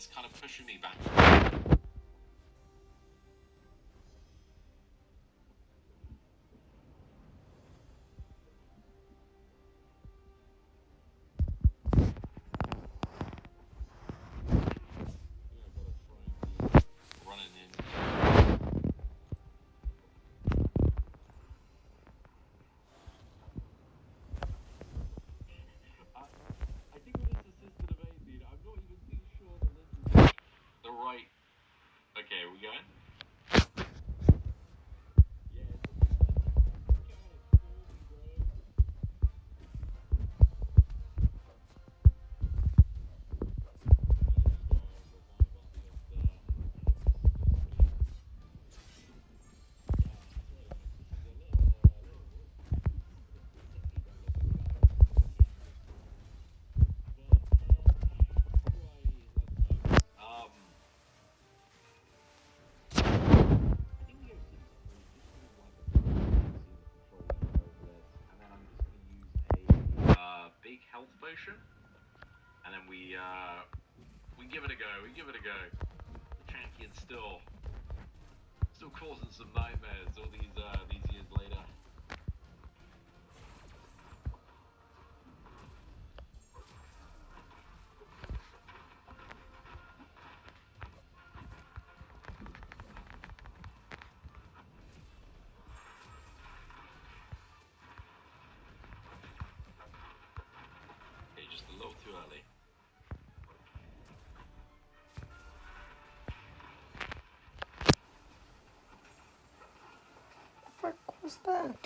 is kind of pushing me back. Running in. I think with this assisted amazing, I'm not even too sure that this is the right. Okay, we going? Yeah, um, big health potion, and then we give it a go. We give it a go. The champion's still causing some nightmares all these years later. Okay, just a little too early. What the fuck was that?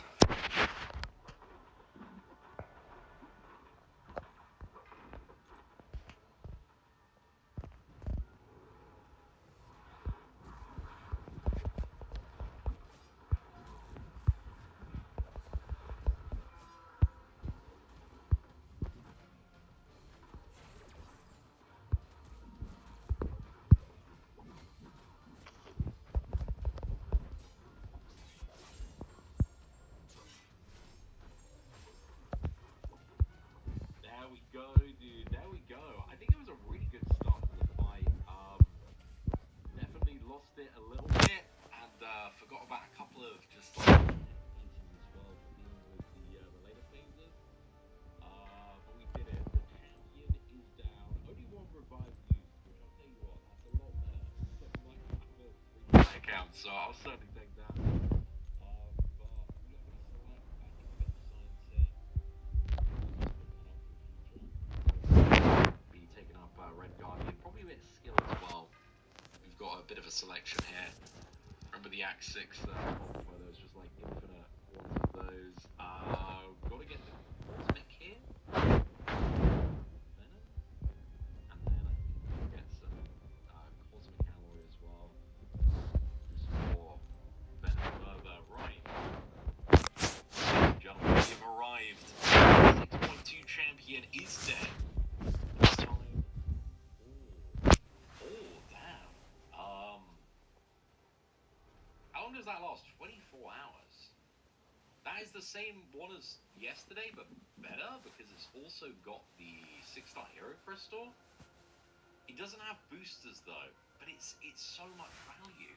There we go, dude. There we go. I think it was a really good start to the fight. Definitely lost it a little bit and forgot about a couple of just like items as well for dealing with the later phases. But we did it. The champion is down. Only one revive used, which I'll tell you what, that's a lot better than my free account. So I'll certainly take that. But we are going to select, I think, a bit of science here. Be taking up Red Guardian, probably a bit of skill as well. We've got a bit of a selection here. Remember the Act 6 where there's just like infinite ones of those. Gotta get the Cosmic here. Venom. And then I think we'll get some Cosmic Alloy as well. Just for Venom further. Right. Gentlemen, we have arrived. 6.2 champion is dead. This time. Oh, damn. How long does that last? 24 hours. That is the same one as yesterday, but better because it's also got the 6-star hero crystal. It doesn't have boosters though, but it's so much value.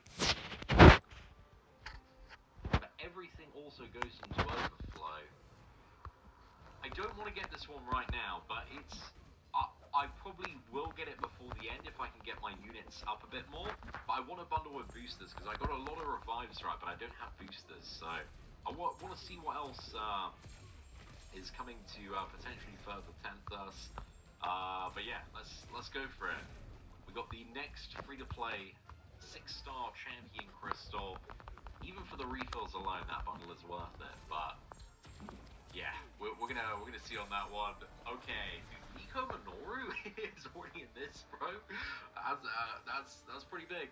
But everything also goes into overflow. I don't want to get this one right now, but I probably will get it before the end if I can get my units up a bit more. But I want to bundle with boosters because I got a lot of revives right, but I don't have boosters. So I want to see what else is coming to potentially further tempt us. But yeah, let's go for it. We got the next free-to-play 6-star champion crystal. Even for the refills alone, that bundle is worth it. But yeah, we're gonna see on that one. Okay, Nico Minoru is already in this, bro. That's pretty big.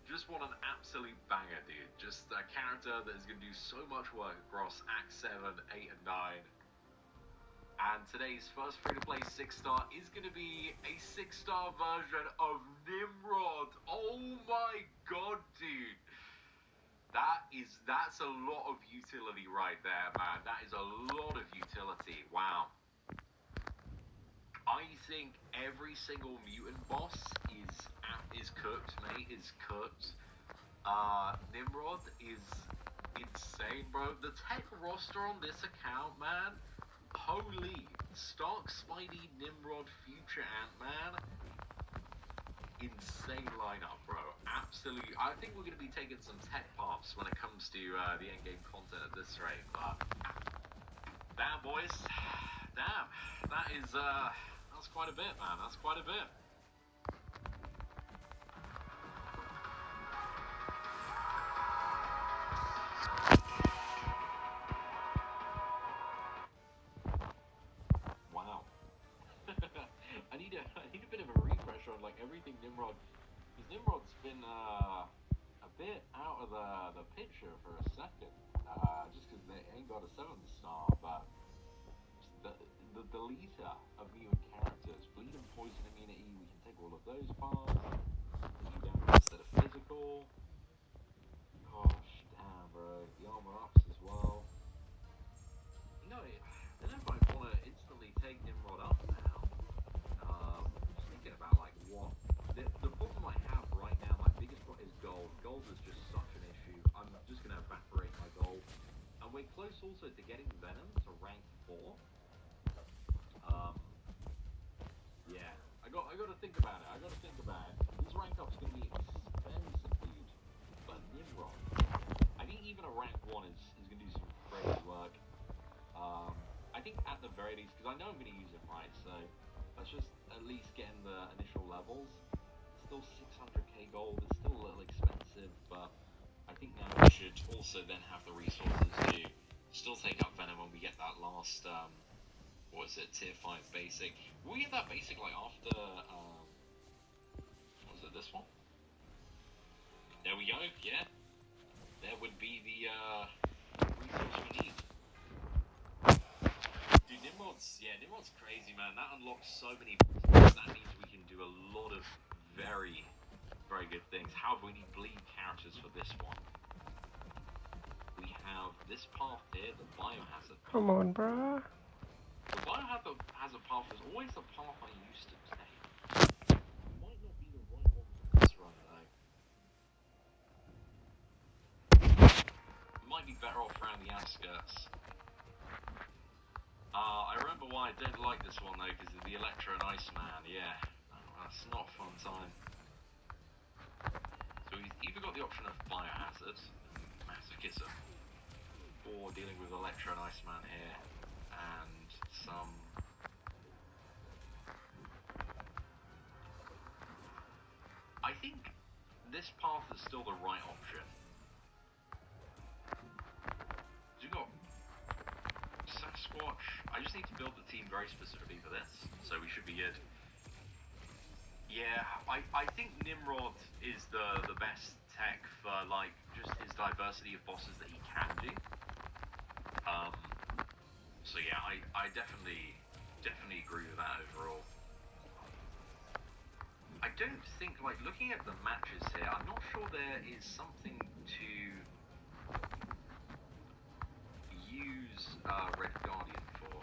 Just want an absolute banger, dude. Just a character that is gonna do so much work across Act 7, 8, and 9. And today's first free-to-play 6-star is gonna be a 6-star version of Nimrod. Oh my god, dude. That's a lot of utility right there, man. That is a lot of utility. Wow. I think every single mutant boss is cooked, mate. Is cooked. Nimrod is insane, bro. The tech roster on this account, man. Holy Stark, Spidey, Nimrod, Future Ant-Man. Insane lineup, bro. Absolutely. I think we're going to be taking some tech paths when it comes to the endgame content at this rate. But damn, boys. Damn. That's quite a bit, man. That's quite a bit. Wow. I need a bit of a refresh on like everything Nimrod. Because Nimrod's been a bit out of the picture for a second. Just because they ain't got a 7-star, but the deleter of mutant characters, bleed and poison immunity, we can take all of those parts. Instead of physical. Gosh, damn, bro. The armor ups as well. No, I don't know if I want to instantly take Nimrod up now. Just thinking about like what the problem I have right now. My biggest problem is gold. Gold is just such an issue. I'm just gonna evaporate my gold, and we're close also to getting Venom to rank 4. Yeah, I got to think about it. This rank up's gonna be expensive, dude. But Nimrod, I think even a rank 1 is gonna do some crazy work. I think at the very least, because I know I'm going to use him, right, so let's just at least get in the initial levels. Still 600k gold, it's still a little expensive, but I think now we should also then have the resources to still take up Venom when we get that last, what is it, tier 5 basic. Will we get that basic, like, after, what was it, this one? There we go, yeah. There would be the, resource we need. Dude, Nimrod's crazy, man. That unlocks so many bosses. That means we can do a lot of very, very good things. However, we need bleed characters for this one. We have this path here, the Biohazard path. Come on, bruh. The Biohazard path is always the path I used to take. It might not be the right one for this run, though. Might be better off around the outskirts. I remember why I didn't like this one though, because of the Electro and Iceman, yeah. That's not a fun time. So we've either got the option of Biohazard, Masochism, or dealing with Electro and Iceman here, and some... I think this path is still the right option. You got Sasquatch. I just need to build the team very specifically for this, so we should be good. Yeah, I think Nimrod is the best tech for like just his diversity of bosses that he can do. So yeah, I definitely agree with that overall. I don't think, like, looking at the matches here, I'm not sure there is something to use Red Guardian for.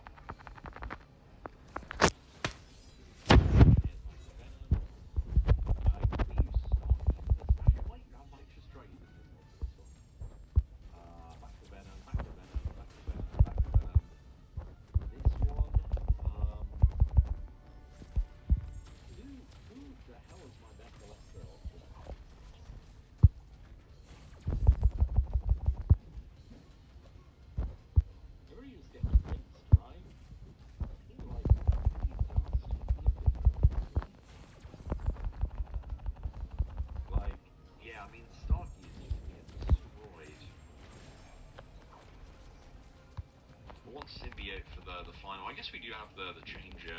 Symbiote for the final. I guess we do have the changer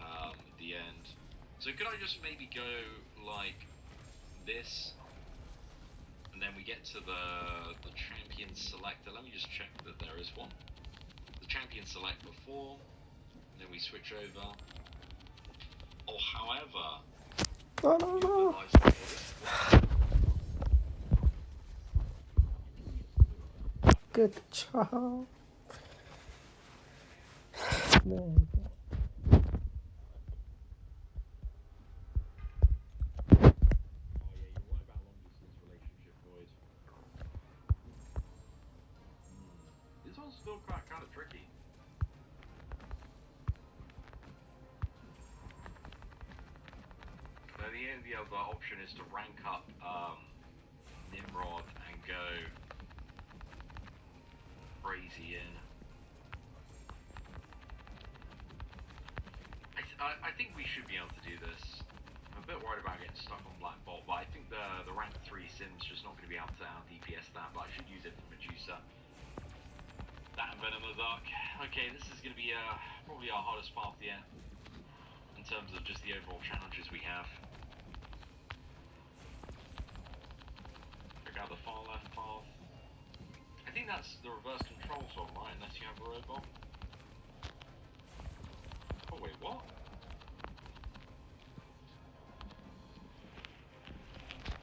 at the end. So could I just maybe go like this, and then we get to the champion selector. Let me just check that there is one. The champion select before, and then we switch over. Or however, No. Good job. Man. about kind of tricky. So the other option is to rank up Nimrod and go crazy in. I think we should be able to do this. I'm a bit worried about getting stuck on Black Bolt, but I think the rank 3 Sim's just not going to be able to out DPS that, but I should use it for Medusa. That and Venomous Arc. Okay, this is going to be probably our hardest path yet, in terms of just the overall challenges we have. Check out the far left path. I think that's the reverse control zone, right? Unless you have a robot. Oh wait, what?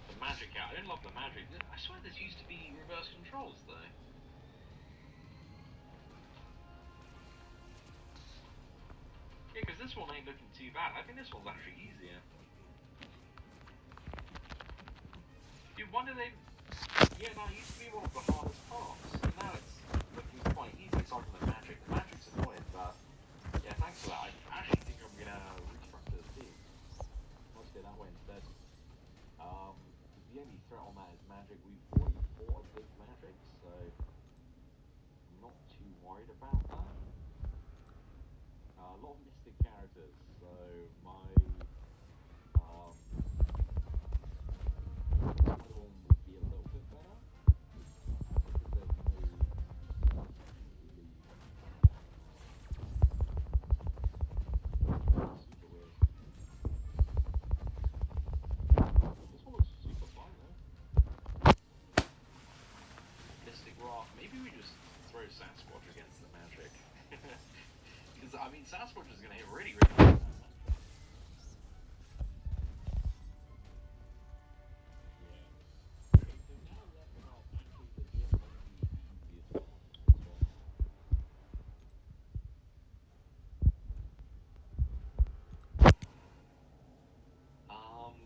The magic out. I don't love the magic. I swear this used to be reverse controls though. Yeah, because this one ain't looking too bad. I think this one's actually easier. Dude, when did they... Yeah, no, it used to be one of the hardest parts. And now it's looking quite easy aside from the magic. The magic's annoying, but... Yeah, thanks for that. I actually think I'm gonna restructure the team. Let's go that way instead. The only threat on that is magic. We've already fought a big magic, so... I'm not too worried about that. A lot of mystic characters, so my other one would be a little bit better. Because there's no really super weird. This one looks super fun though. Mystic Rock. Maybe we just throw Sasquatch against the magic. Because, I mean, Sasquatch is going to hit really, really hard.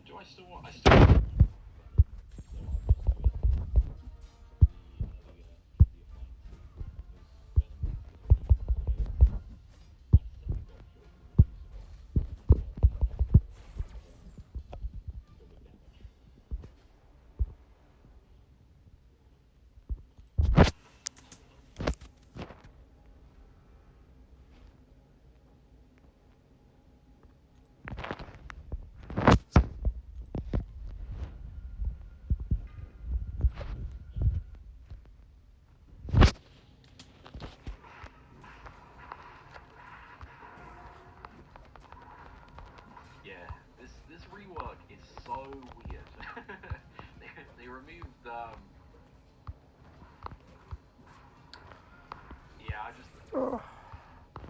Do I still want... I still... Yeah, this rework is so weird. they removed yeah,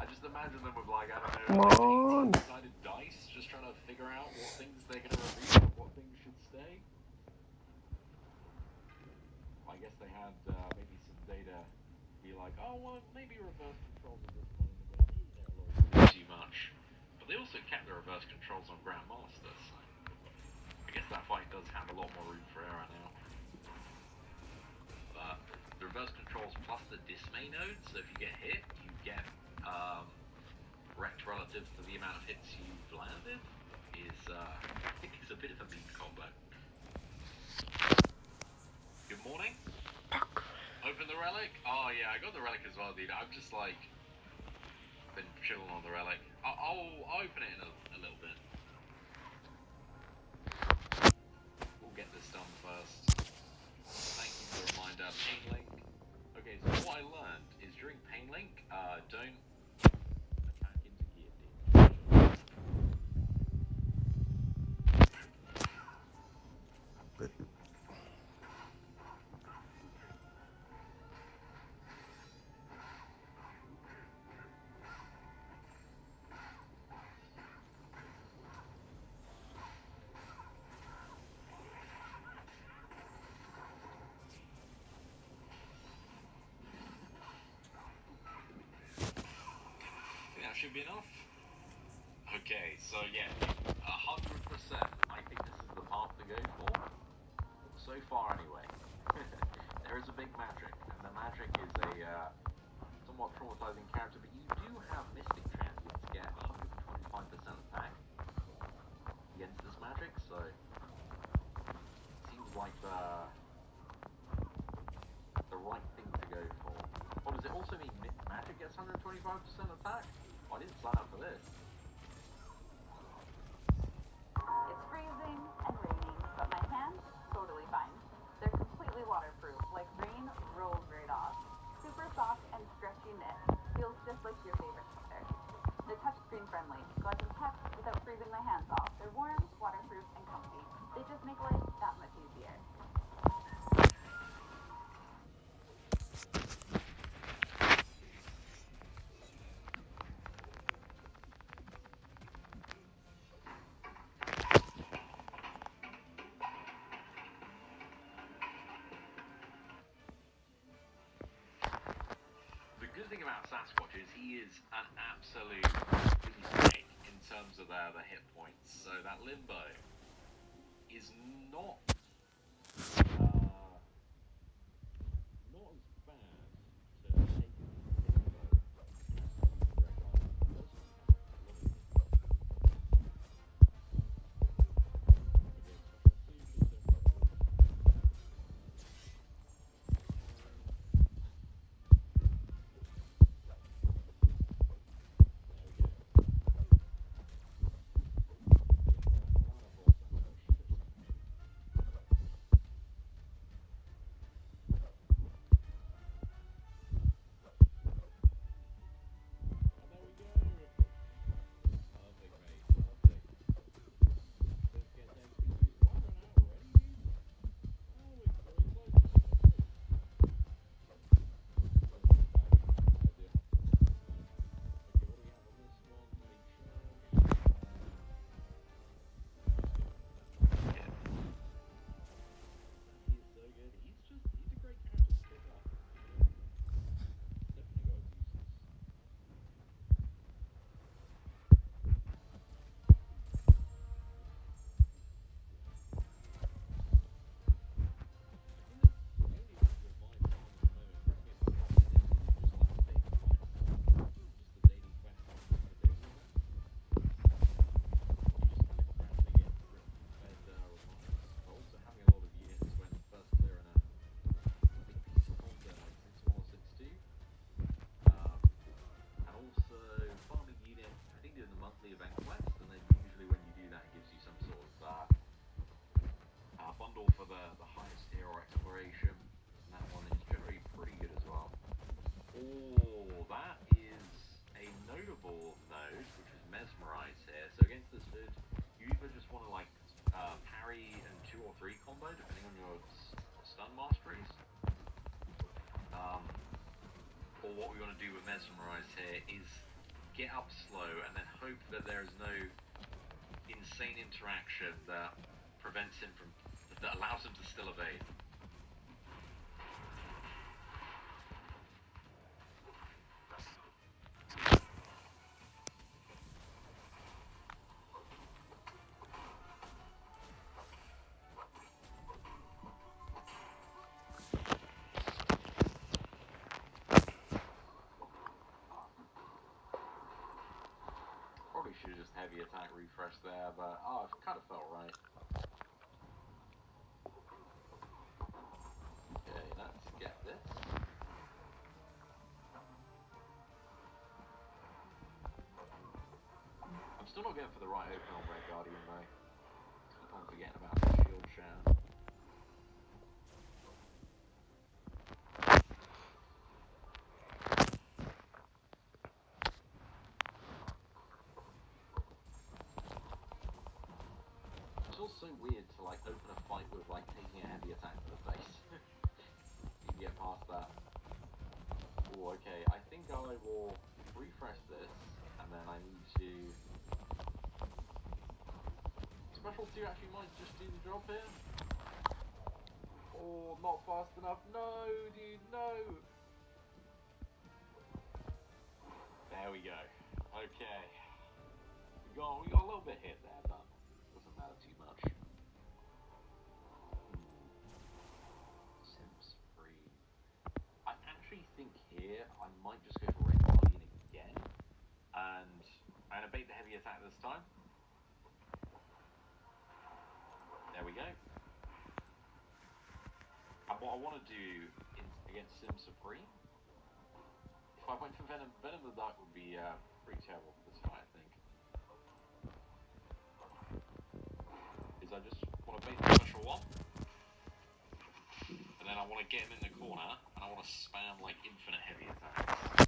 I just imagine them with like, I don't know, Come on. 18-sided dice, just trying to figure out what things they're gonna remove and what things should stay. I guess they had maybe some data be like, oh well, maybe reverse controls at this point in the game, maybe they're a little too much. But they also kept the reverse controls on Grandmaster, so I guess that fight does have a lot more room for error now. But the reverse controls plus the dismay node, so if you get hit, you get wrecked relative to the amount of hits you've landed, is a bit of a mean combo. Good morning. Open the relic? Oh yeah, I got the relic as well, dude. I'm just like been chilling on the relic. I'll open it in a little bit. We'll get this done first. Thank you for the reminder. Pain Link. Okay, so what I learned is during Pain Link, don't attack into guillotine. Should be enough. Okay, so yeah, 100%. I think this is the path to go for. So far, anyway. There is a big magic, and the magic is a somewhat 625% attack? Oh, I didn't sign up for this. It's freezing and raining, but my hands, totally fine. They're completely waterproof, like rain rolls right off. Super soft and stretchy knit. Feels just like your favorite sweater. They're touchscreen friendly, so I can text without freezing my hands off. They're warm, waterproof, and comfy. They just make life that much easier. The good thing about Sasquatch is he is an absolute beefcake in terms of the hit points. So that limbo is not not as bad to take in limbo as some of the Red Guardian does have a lot of hit points. Again, special 2 for what we want to do with Mesmerize here is get up slow and then hope that there is no insane interaction that prevents him from, that allows him to still evade. Probably should have just heavy attack refresh there, but oh, it kind of felt right. Okay, let's get this. I'm still not going for the right open on Red Guardian though. Keep on forgetting about the shield shatter. It's also weird to like open a fight with like taking a heavy attack to the face. You get past that. Oh, okay. I think I will refresh this, and then I need to. Special 2 actually might just do the job here. Oh, not fast enough. No, dude, no. There we go. Okay. We got a little bit hit there, but doesn't matter too much. Sims free. I actually think here I might just go for Red Guardian again, and I'm gonna bait the heavy attack this time. There we go. And what I want to do against Sim Supreme If I went for Venom the Dark would be pretty terrible for this fight, I think. Is I just want to bait the special one, and then I want to get him in the corner, and I want to spam like infinite heavy attacks.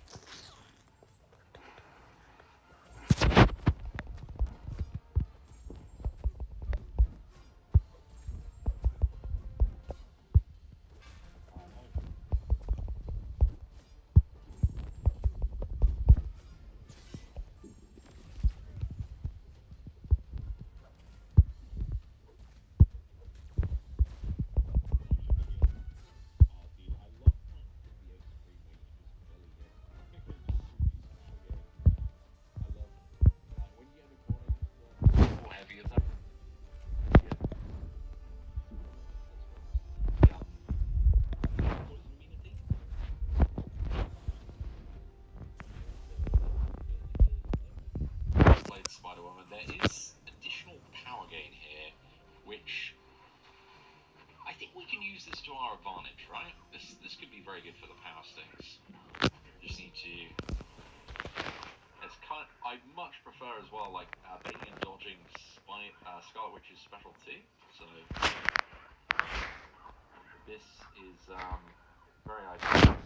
Spider-Woman, there is additional power gain here, which I think we can use this to our advantage, right? This could be very good for the power stings. Just need to. It's kind of, I much prefer as well, like baiting and dodging Scarlet Witch's special too. So this is very ideal.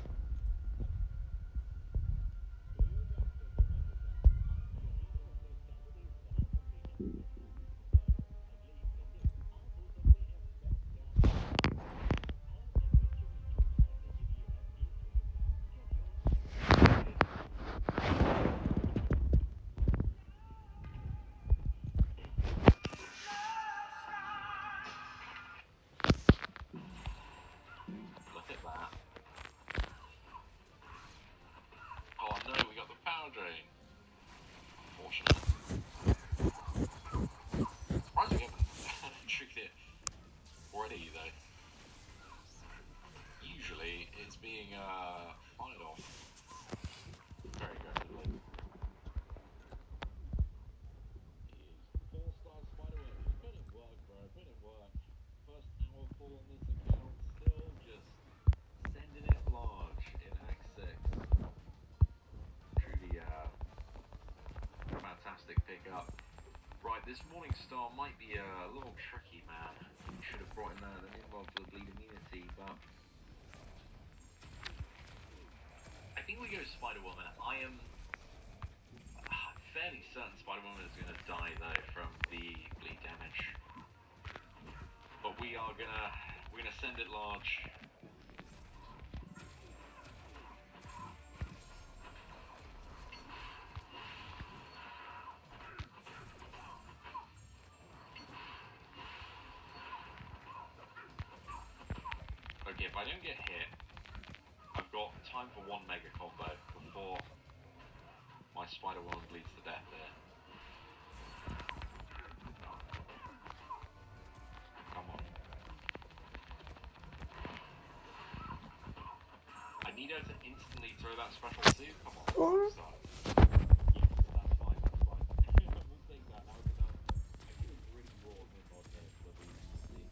Look at that. Oh no, we got the power drain. Unfortunate. Surprised we haven't tricked it already though. Usually it's being fired off very aggressively. Four-star Spider-Man. Put in work, bro. Put in work. First hour full on this account. Still just sending it large in Act 6. Truly fantastic pickup. Right, this Morning Star might be a little tricky, man. Should have brought in the Nimrod for the bleed immunity, but I think we go Spider-Woman. I am fairly certain Spider-Woman is going to die though from the bleed damage, but we're gonna send it large. Okay, if I don't get hit, I've got time for one mega combo before my Spider-Woman bleeds to death there. Come on. I need her to instantly throw that special too. Come on. What? Start. Yes, that's fine. That's fine. We'll take that. That was enough. Actually, it was really raw Nimrod there for the bleed immunity.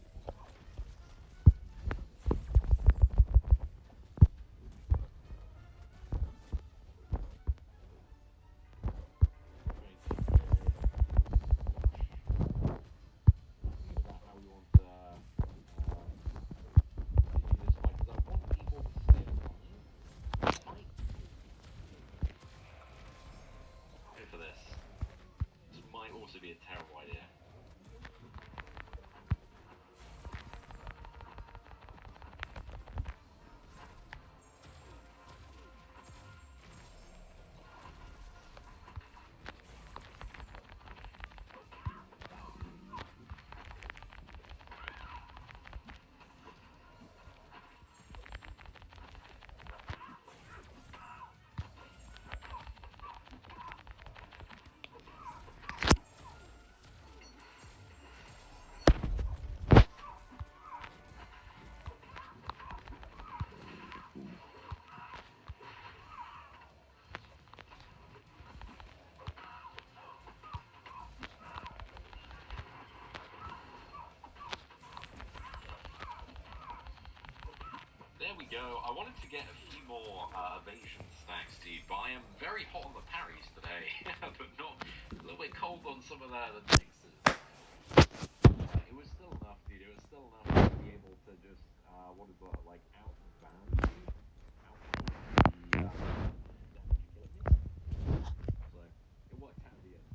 About how we want to continue this fight, because I want people to stay alive. Fight. we go. I wanted to get a few more evasion stacks, dude, but I am very hot on the parries today, but not a little bit cold on some of the mixes. It was still enough, dude. It was still enough to be able to just what is that, like out of bounds, dude? Out of the damage killing me. So it worked out in the end.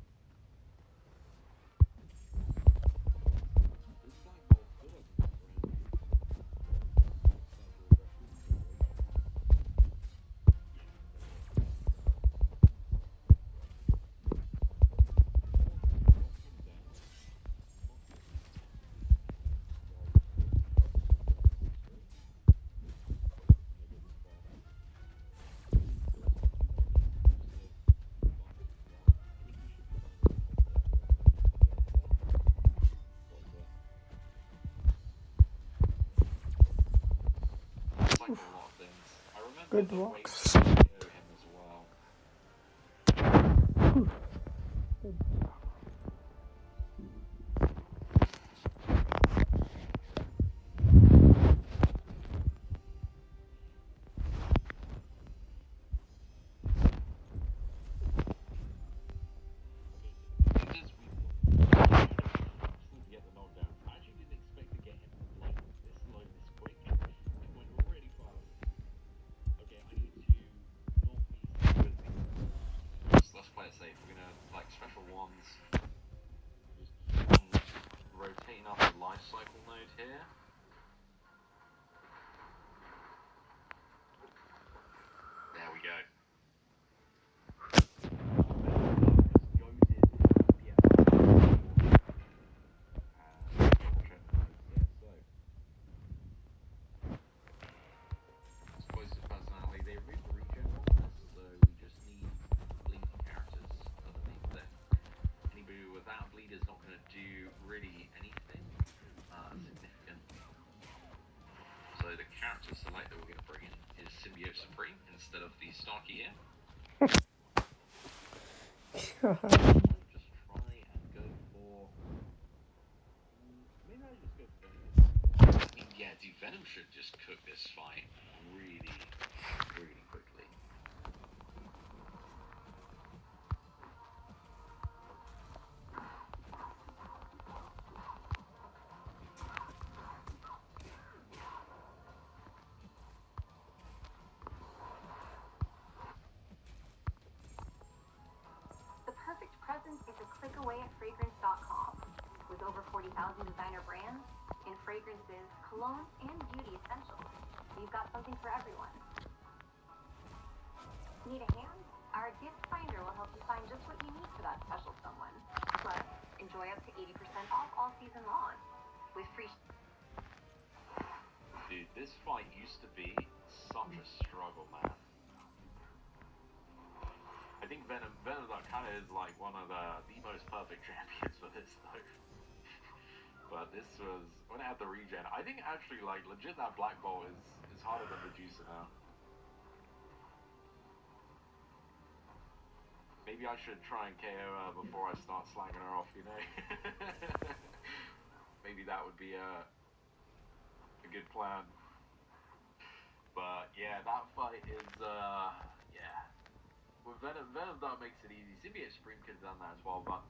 This Black Bolt still hasn't got around, dude. Like a lot of things. I remember Good the way rocks. to KO him as well. This is to get the knockdown. I actually didn't expect to get him like this low this quick. It went really fast. Okay, I need to not be with me. Let's play it safe. We're gonna like special ones. Just keep on rotating up the life cycle node here. There we go. Explosive personality. They removed the regen on this, so we just need bleeding characters underneath them. Anybody without bleed is not going to do really anything significant. So the character select that we're going to bring in is Symbiote Supreme instead of the Starkey here. Just try and go for. Maybe I just go for Venom. I mean, yeah, dude, Venom should just cook this fight really, really quickly. The perfect present is a click away at fragrance.com. With over 40,000 designer brands in fragrances, colognes, and beauty essentials, you've got something for everyone. Need a hand? Our gift finder will help you find just what you need for that special someone. Plus, enjoy up to 80% off all season long. With free... Dude, this fight used to be such a struggle, man. I think Venom that kind of is like one of the most perfect champions for this though. But this was when it had the regen. I think actually like legit that Black Bolt is harder than Medusa now. Maybe I should try and KO her before I start slagging her off, you know? Maybe that would be a good plan. But yeah, that fight is yeah. With Venom that makes it easy. Symbiote Supreme could have done that as well, but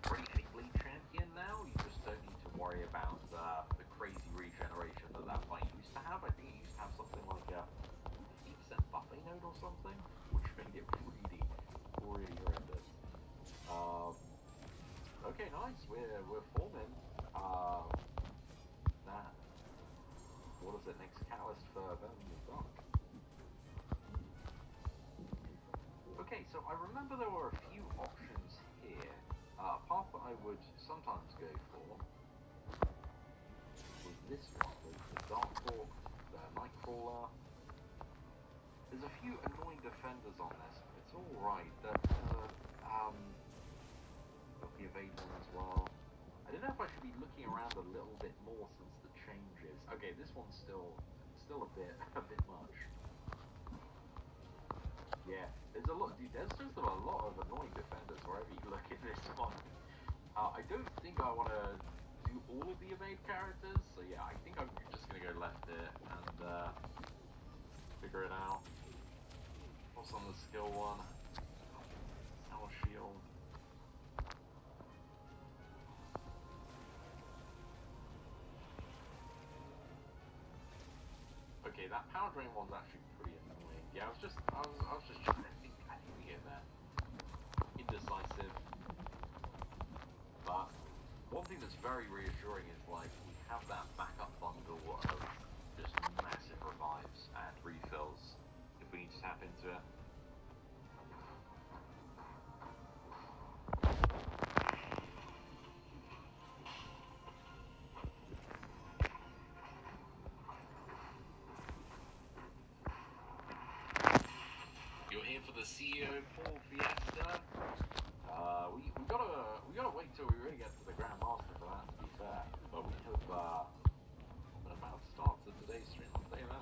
pretty any bleed champion now, you just don't need to worry about the crazy regeneration that fight used to have. I think it used to have something like a 50% buffet node or something, which made it really horrendous. Okay, nice. We're forming that. What is it? Next catalyst for Venom in the Dark. Okay, so I remember there were a few options here. A path that I would sometimes go for was this one, the Dark Hawk, the Nightcrawler. There's a few annoying defenders on this, but it's alright. Got the evade one as well. I don't know if I should be looking around a little bit more since the changes. Okay, this one's still a bit much. Yeah, there's a lot, dude. There's just a lot of annoying defenders wherever you look in this one. I don't think I want to do all of the evade characters, so yeah, I think I'm just gonna go left here and drops on the skill one. Sour shield. Okay, that power drain one's actually pretty annoying. Yeah, I was just trying to think. I think we get there. Indecisive. But one thing that's very reassuring is like we have that backup bundle of just massive revives and refills if we need to tap into it. You're here for the CEO Paul Fiesta. We gotta wait till we really get to the Grandmaster for that, to be fair. But we have been about to start to today's stream, I'll say that.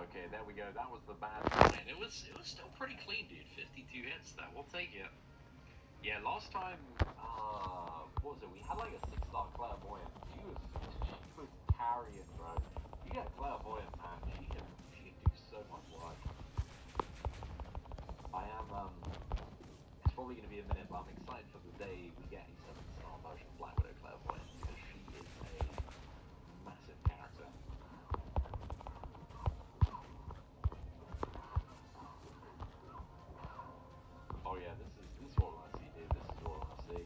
Okay, there we go. That was the bad line. It was still pretty clean, dude. 52 hits there. We'll take it. Yeah, last time, what was it? We had like a 6-star Clairvoyant. She was carrying, bro. You get Clairvoyant, man. She can do so much work. It's probably going to be a minute, but I'm excited for the day we get a 7-star version of Black Widow Clairvoyant because she is a massive character. Oh yeah, this is what I want to see, dude. This is what I want to see.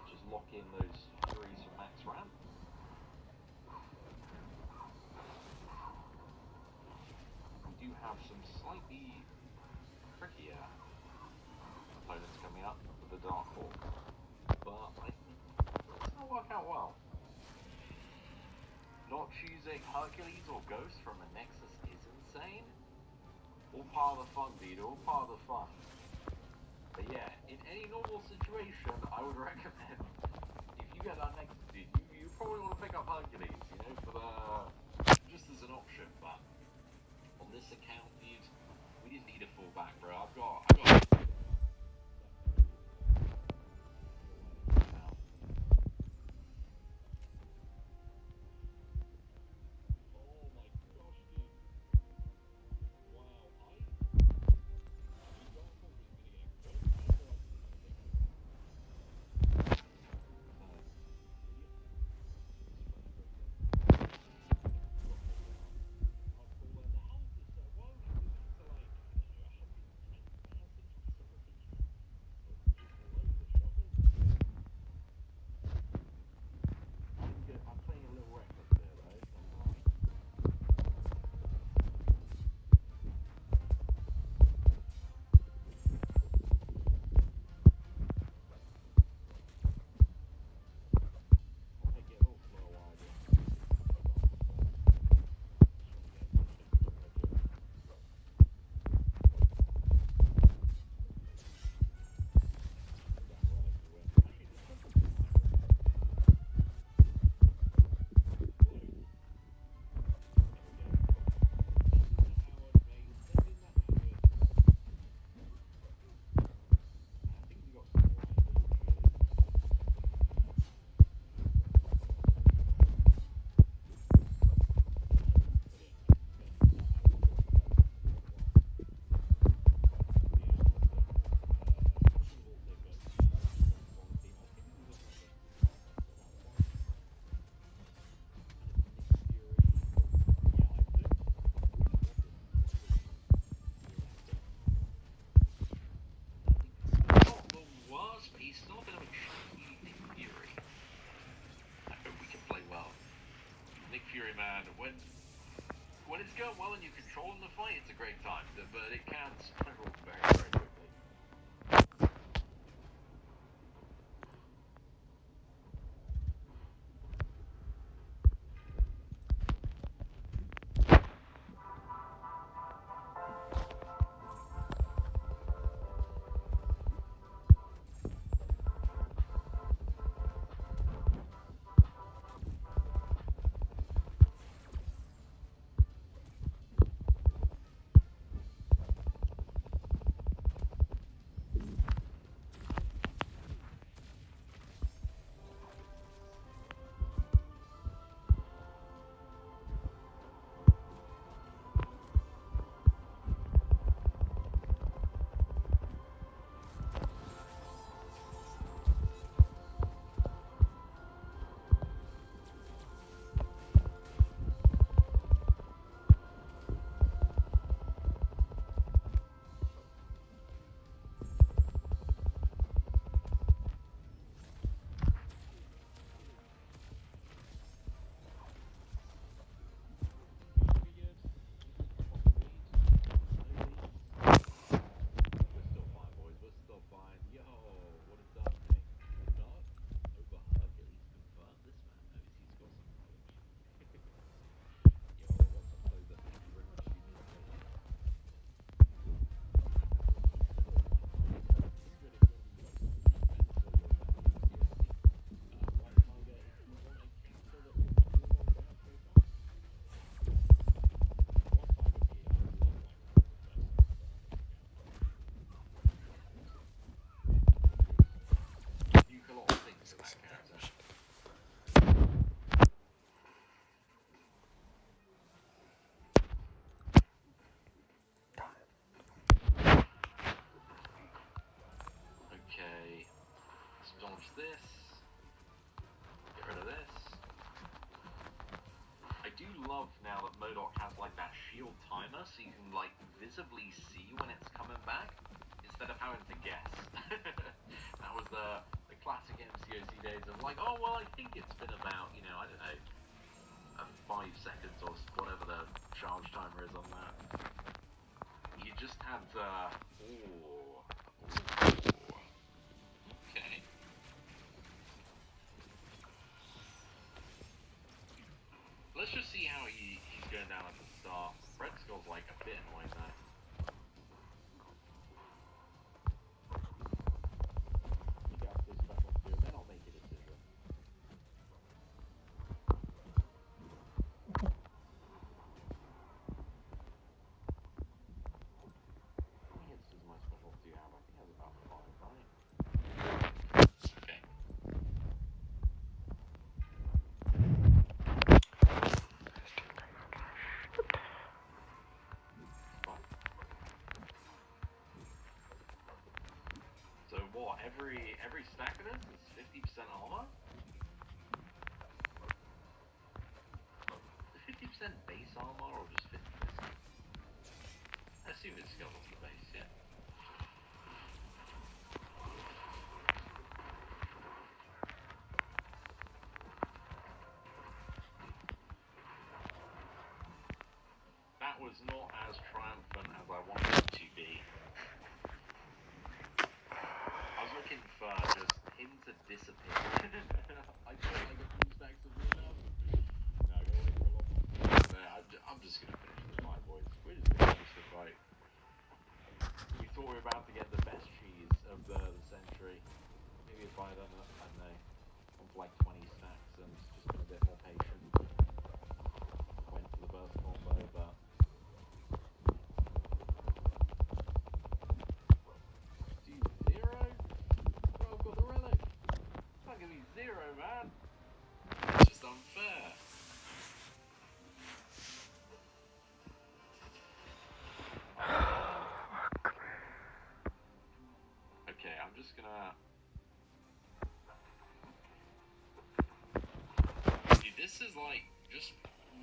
Just lock in those threes for max ramp. We do have some slightly trickier opponents coming up with the Dark Hawk, but I think it's gonna work out well. Not choosing Hercules or Ghost from a Nexus is insane. All part of the fun, dude. All part of the fun. But yeah, in any normal situation, I would recommend if you get that next, dude, you probably want to pick up Hercules, you know, for the just as an option. But on this account, dude, we didn't need a fullback, bro. I've got. I'm playing a little reckless there, though. I'll take it a little slow while I do. He's still a bit of a tricky Nick Fury. I hope we can play well. Nick Fury, man, when it's going well and you're controlling the fight, it's a great time. But it can spiral very, very quickly. arena so you can like visibly see when it's coming back instead of having to guess. That was the classic MCOC days of like, oh well, I think it's been about, you know, I don't know, 5 seconds or whatever the charge timer is on that. You just had okay. Let's just see how he's going down at the start. Red Skull's like a bit annoying though. You got this special too, then I'll make a decision. How many hits does my special 2 have? I think it has about 5, right? Okay. Fine. So what, every stack of this is 50% armor? 50% base armor or just 50%? I assume it's skeleton base, yeah. That was not as triumphant as I wanted it to be. I was looking for just him to disappear. I feel like a few stacks of blue now. No, I gotta wait for a lot more. I'm just gonna finish this fight, boys. We're just gonna finish the fight. We thought we were about to get the best cheese of the century. Maybe if I'd done, I don't know, on like 20 stacks and just been a bit more patient. Went for the burst combo, but dude, 0? Bro, I've got the relic. Can't give me 0, man. It's just unfair. Okay, I'm just gonna... Dude, this is like, just...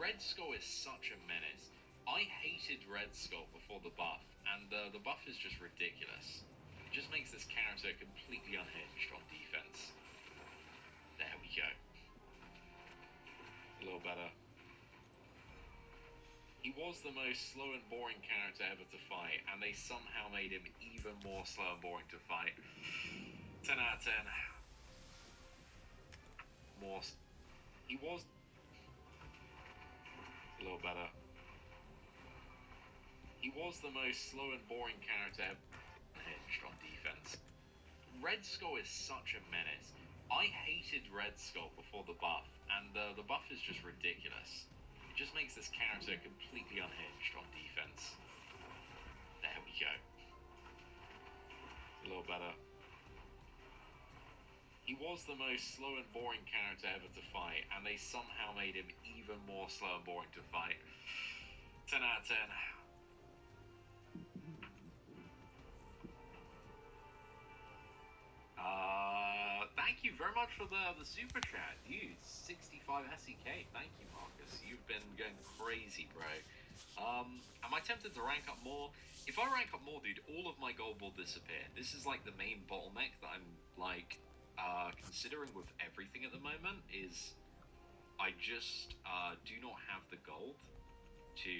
Red Skull is such a menace. I hated Red Skull before the buff, and the buff is just ridiculous. It just makes this character completely unhinged on defense. There we go. A little better. He was the most slow and boring character ever to fight, and they somehow made him even more slow and boring to fight. 10 out of 10. He was a little better. He was the most slow and boring character ever hinged on defense. Red Skull is such a menace. I hated Red Skull before the buff, and the buff is just ridiculous. It just makes this character completely unhinged on defense. There we go. A little better. He was the most slow and boring character ever to fight, and they somehow made him even more slow and boring to fight. 10 out of 10. Thank you very much for the super chat, dude. 65 SEK. Thank you, Marcus. You've been going crazy, bro. Am I tempted to rank up more? If I rank up more, dude, all of my gold will disappear. This is like the main bottleneck that I'm like considering with everything at the moment. Is I just do not have the gold to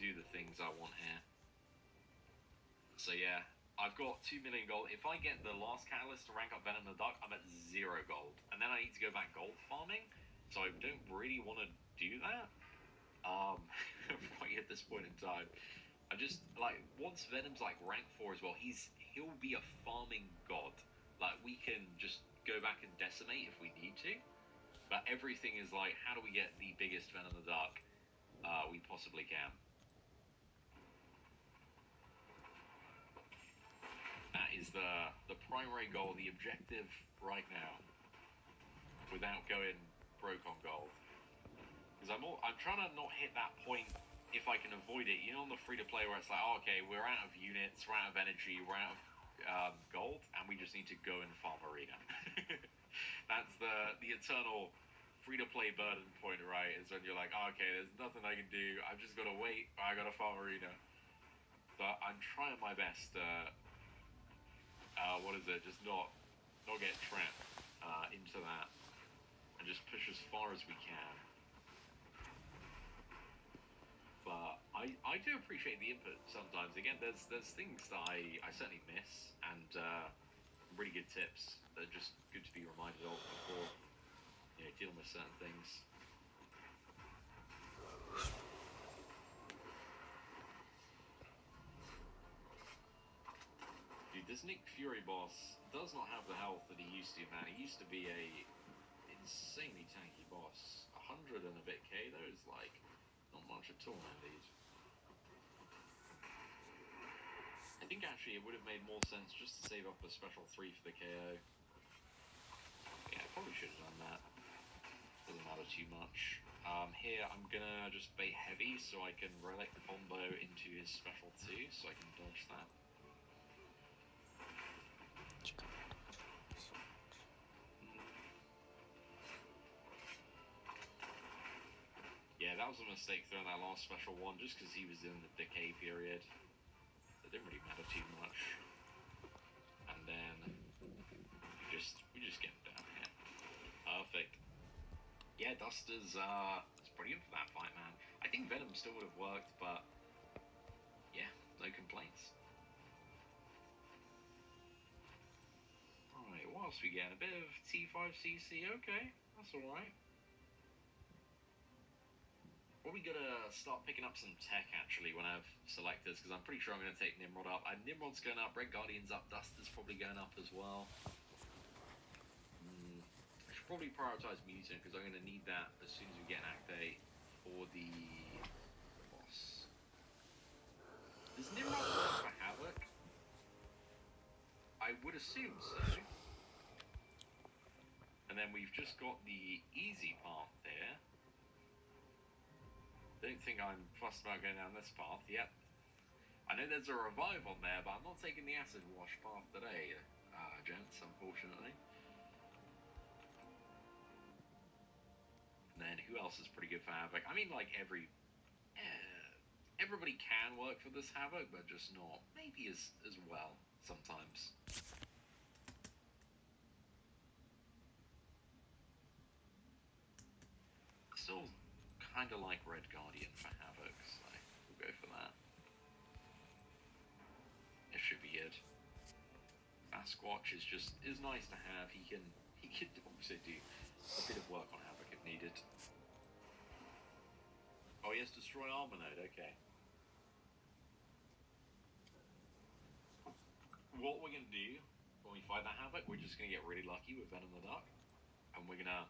do the things I want here. So yeah. I've got 2 million gold. If I get the last catalyst to rank up Venom the Duck, I'm at 0 gold. And then I need to go back gold farming. So I don't really want to do that. Right at this point in time. I just, like, once Venom's, like, rank 4 as well, he'll be a farming god. Like, we can just go back and decimate if we need to. But everything is like, how do we get the biggest Venom the Duck we possibly can? That is the primary goal, the objective right now, without going broke on gold. Because I'm trying to not hit that point if I can avoid it. You know, on the free-to-play where it's like, oh, okay, we're out of units, we're out of energy, we're out of gold, and we just need to go and farm arena. That's the eternal free-to-play burden point, right, is when you're like, oh, okay, there's nothing I can do. I've just got to wait. I got to farm arena. But I'm trying my best to, just not get trapped into that, and just push as far as we can. But I do appreciate the input sometimes. Again, there's things that I certainly miss, and really good tips that are just good to be reminded of before, you know, dealing with certain things. Dude, this Nick Fury boss does not have the health that he used to, man. He used to be a insanely tanky boss. 100 and a bit K, though, is like not much at all, indeed. I think actually it would have made more sense just to save up a special 3 for the KO. Yeah, I probably should have done that. Doesn't matter too much. Here I'm gonna just bait heavy so I can relic combo into his special 2, so I can dodge that. Yeah, that was a mistake throwing that last special 1 just because he was in the decay period. It didn't really matter too much. And then we just get him down here. Perfect. Yeah, Duster's it's pretty good for that fight, man. I think Venom still would have worked, but yeah, no complaints. Alright, what else we get? A bit of T5CC, okay, that's alright. Probably gonna start picking up some tech actually when I have selectors, because I'm pretty sure I'm gonna take Nimrod up. Nimrod's going up, Red Guardian's up, Duster's probably going up as well. I should probably prioritize Mutant because I'm gonna need that as soon as we get an Act 8 for the boss. Does Nimrod work for Havoc? I would assume so. And then we've just got the easy path there. Don't think I'm fussed about going down this path yet. I know there's a revive on there, but I'm not taking the acid wash path today, gents, unfortunately. And then who else is pretty good for Havoc? I mean, like everybody can work for this Havoc, but just not maybe as well sometimes. Still kind of like Red Guardian for Havoc, so we'll go for that. It should be good. Sasquatch is nice to have. He can also do a bit of work on Havoc if needed. Oh, he has Destroy Armor Node, okay. What we're gonna do when we fight that Havoc, we're just gonna get really lucky with Venom the Duck, and we're gonna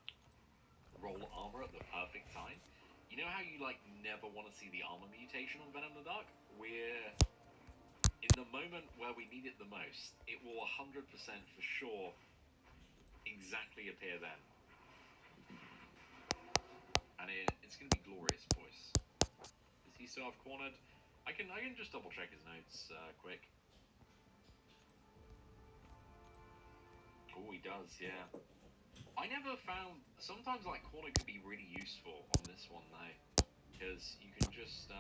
roll armor at the perfect time. You know how you like never want to see the armor mutation on Venom the Duck? We're in the moment where we need it the most. It will 100% for sure exactly appear then. And it's going to be glorious, boys. Does he still have cornered? I can just double check his notes quick. Oh, he does, yeah. I never found... Sometimes, like, corner could be really useful on this one, though. Because you can just,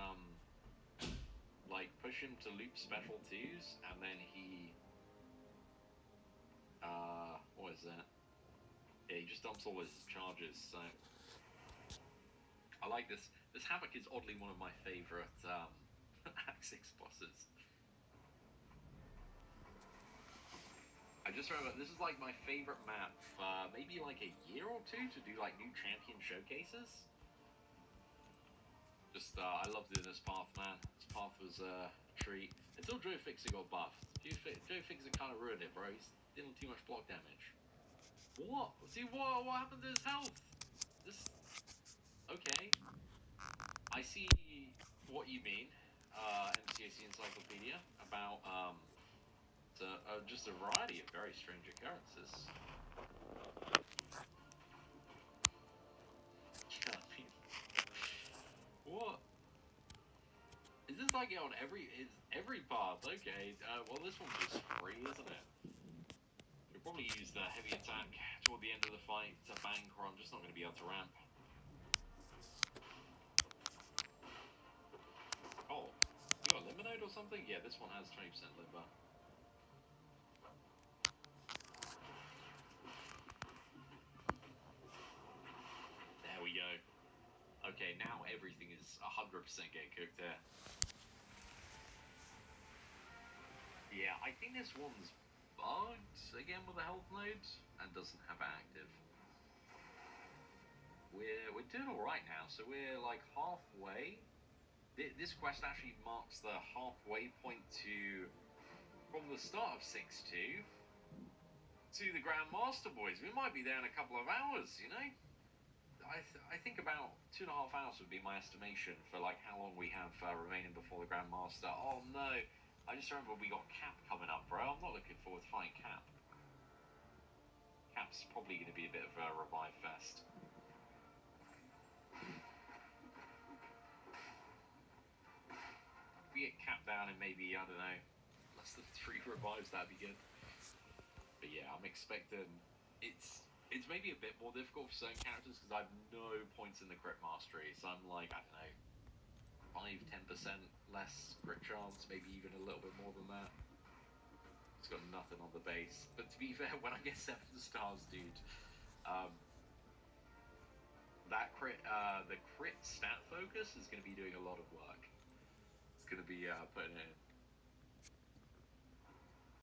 like, push him to loop special 2s, and then he... what is that? Yeah, he just dumps all his charges, so... I like this. This Havoc is oddly one of my favourite, Act 6 bosses. I just remember, this is like my favorite map for maybe like a year or two to do like new champion showcases. Just, I loved doing this path, man. This path was a treat. Until Joe Fixer got buffed. Joe Fixer kind of ruined it, bro. He's dealing too much block damage. What? See, what happened to his health? This... Okay. I see what you mean, MCAC Encyclopedia, about, just a variety of very strange occurrences. Yeah, I mean, what? Is this like on every path? Okay, well this one's just free, isn't it? We'll probably use the heavy attack toward the end of the fight to bank, or I'm just not going to be able to ramp. Oh, you got a Limonade or something? Yeah, this one has 20% liver. There we go. Okay, now everything is 100% getting cooked there. Yeah, I think this one's bugged again with the health node and doesn't have it active. We're doing all right now, so we're like halfway. This quest actually marks the halfway point to from the start of 6-2 to the Grandmaster boys. We might be there in a couple of hours, you know. I think about 2.5 hours would be my estimation for like how long we have remaining before the Grandmaster. Oh no. I just remember we got Cap coming up, bro. I'm not looking forward to fighting Cap. Cap's probably going to be a bit of a revive fest. If we get Cap down in maybe, I don't know, less than 3 revives, that'd be good. But yeah, I'm expecting it's maybe a bit more difficult for certain characters because I have no points in the crit mastery. So I'm like, I don't know, 5-10% less crit chance, maybe even a little bit more than that. It's got nothing on the base. But to be fair, when I get 7 stars, dude, that crit, the crit stat focus is going to be doing a lot of work. It's going to be putting in